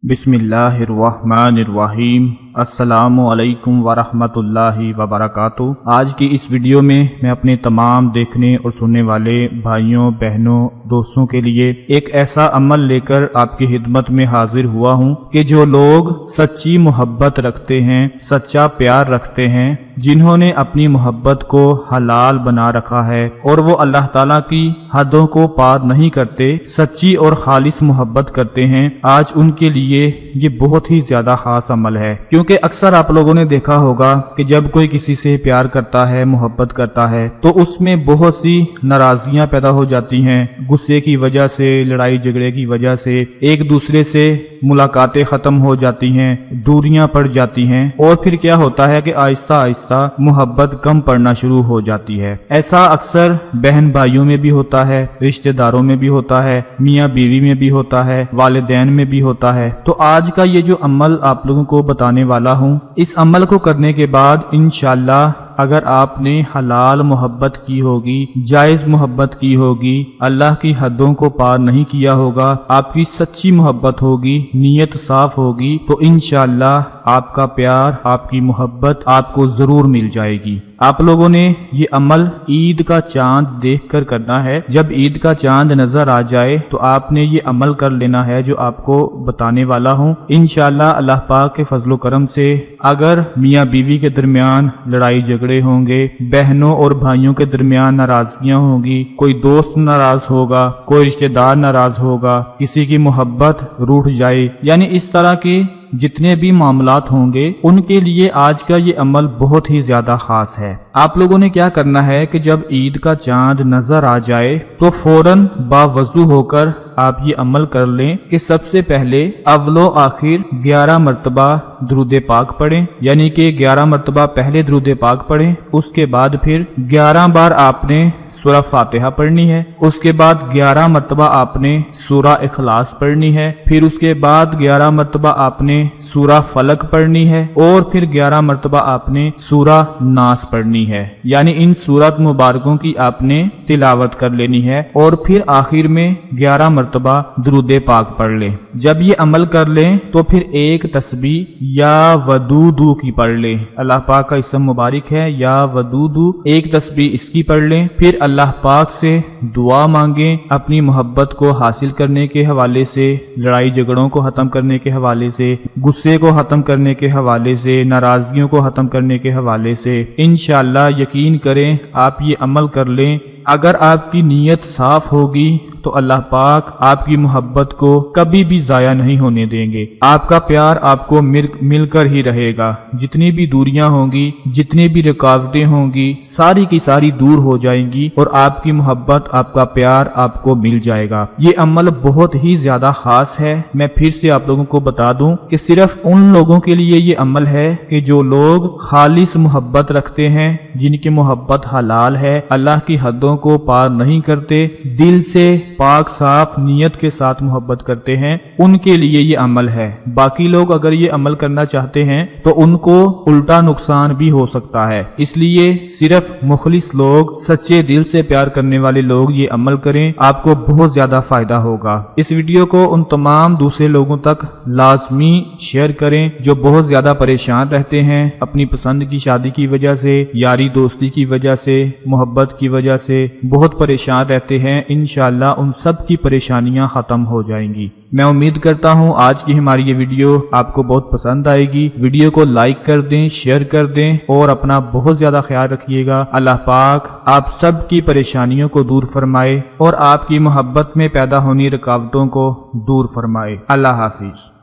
बिस्मिल्लाहिर्रहमानिर्रहीम। अस्सलामु अलैकुम वरहमतुल्लाहि वबरकातुहू। आज की इस वीडियो में मैं अपने तमाम देखने और सुनने वाले भाइयों बहनों दोस्तों के लिए एक ऐसा अमल लेकर आपकी खिदमत में हाजिर हुआ हूँ कि जो लोग सच्ची मोहब्बत रखते हैं, सच्चा प्यार रखते हैं, जिन्होंने अपनी मोहब्बत को हलाल बना रखा है और वो अल्लाह ताला की हदों को पार नहीं करते, सच्ची और खालिस मोहब्बत करते हैं, आज उनके लिए ये बहुत ही ज्यादा खास अमल है। क्योंकि अक्सर आप लोगों ने देखा होगा कि जब कोई किसी से प्यार करता है, मोहब्बत करता है, तो उसमें बहुत सी नाराजगियां पैदा हो जाती हैं, गुस्से की वजह से, लड़ाई झगड़े की वजह से, एक दूसरे से मुलाकातें खत्म हो जाती हैं, दूरियां पड़ जाती हैं और फिर क्या होता है कि आहिस्ता आहिस्ता मोहब्बत कम पड़ना शुरू हो जाती है। ऐसा अक्सर बहन भाइयों में भी होता है, रिश्तेदारों में भी होता है, मियाँ बीवी में भी होता है, वालिदैन में भी होता है। तो आज का ये जो अमल आप लोगों को बताने वाला हूँ, इस अमल को करने के बाद इंशाअल्लाह अगर आपने हलाल मोहब्बत की होगी, जायज मोहब्बत की होगी, अल्लाह की हदों को पार नहीं किया होगा, आपकी सच्ची मोहब्बत होगी, नीयत साफ होगी, तो इंशाअल्लाह आपका प्यार, आपकी मोहब्बत आपको जरूर मिल जाएगी। आप लोगों ने ये अमल ईद का चांद देखकर करना है। जब ईद का चांद नजर आ जाए तो आपने ये अमल कर लेना है जो आपको बताने वाला हूँ। इंशाअल्लाह अल्लाह पाक के फजलो करम से अगर मियाँ बीवी के दरमियान लड़ाई झगड़े होंगे, बहनों और भाइयों के दरमियान नाराजगियां होगी, कोई दोस्त नाराज होगा, कोई रिश्तेदार नाराज होगा, किसी की मोहब्बत रूठ जाए, यानी इस तरह की जितने भी मामलात होंगे उनके लिए आज का ये अमल बहुत ही ज्यादा खास है। आप लोगों ने क्या करना है कि जब ईद का चांद नजर आ जाए तो फौरन बावजू होकर आप ये अमल कर लें कि सबसे पहले अव्वलो आखिर 11 मरतबा दुरूद पाक पढ़ें, यानी कि 11 मरतबा पहले दुरूद पाक पढ़ें, उसके बाद फिर 11 बार आपने सूरा फातिहा पढ़नी है, उसके बाद 11 मरतबा आपने सूरा इखलास पढ़नी है, फिर उसके बाद 11 मरतबा आपने सूरा फलक पढ़नी है और फिर 11 मरतबा आपने सूरा नास पढ़नी है। यानी इन सूरत मुबारकों की आपने तिलावत कर लेनी है और फिर आखिर में 11 मरतबा दुरूद पाक पढ़ लें। जब ये अमल कर लें तो फिर एक तस्बीह या वदूदू की पढ़ लें। अल्लाह पाक का इसम मुबारक है या वदूदू, एक तस्बीह इसकी पढ़ लें। फिर अल्लाह पाक से दुआ मांगें अपनी मोहब्बत को हासिल करने के हवाले से, लड़ाई झगड़ों को खत्म करने के हवाले से, गुस्से को खत्म करने के हवाले से, नाराजगियों को खत्म करने के हवाले से। इंशाअल्लाह यकीन करें आप ये अमल कर लें, अगर आपकी नीयत साफ होगी तो अल्लाह पाक आपकी मोहब्बत को कभी भी जाया नहीं होने देंगे। आपका प्यार आपको मिलकर ही रहेगा। जितनी भी दूरियां होंगी, जितनी भी रुकावटें होंगी, सारी की सारी दूर हो जाएंगी और आपकी मोहब्बत, आपका प्यार आपको मिल जाएगा। ये अमल बहुत ही ज्यादा खास है। मैं फिर से आप लोगों को बता दूं कि सिर्फ उन लोगों के लिए ये अमल है कि जो लोग खालिस मोहब्बत रखते हैं, जिनकी मोहब्बत हलाल है, अल्लाह की हदों को पार नहीं करते, दिल से पाक साफ नीयत के साथ मोहब्बत करते हैं, उनके लिए ये अमल है। बाकी लोग अगर ये अमल करना चाहते हैं तो उनको उल्टा नुकसान भी हो सकता है। इसलिए सिर्फ मुखलिस लोग, सच्चे दिल से प्यार करने वाले लोग ये अमल करें, आपको बहुत ज्यादा फायदा होगा। इस वीडियो को उन तमाम दूसरे लोगों तक लाजमी शेयर करें जो बहुत ज्यादा परेशान रहते हैं अपनी पसंद की शादी की वजह से, यारी दोस्ती की वजह से, मोहब्बत की वजह से बहुत परेशान रहते हैं। इंशाअल्लाह उन सब की परेशानियां खत्म हो जाएंगी। मैं उम्मीद करता हूं आज की हमारी ये वीडियो आपको बहुत पसंद आएगी। वीडियो को लाइक कर दें, शेयर कर दें और अपना बहुत ज्यादा ख्याल रखिएगा। अल्लाह पाक आप सब की परेशानियों को दूर फरमाए और आपकी मोहब्बत में पैदा होनी रुकावटों को दूर फरमाए। अल्लाह हाफिज।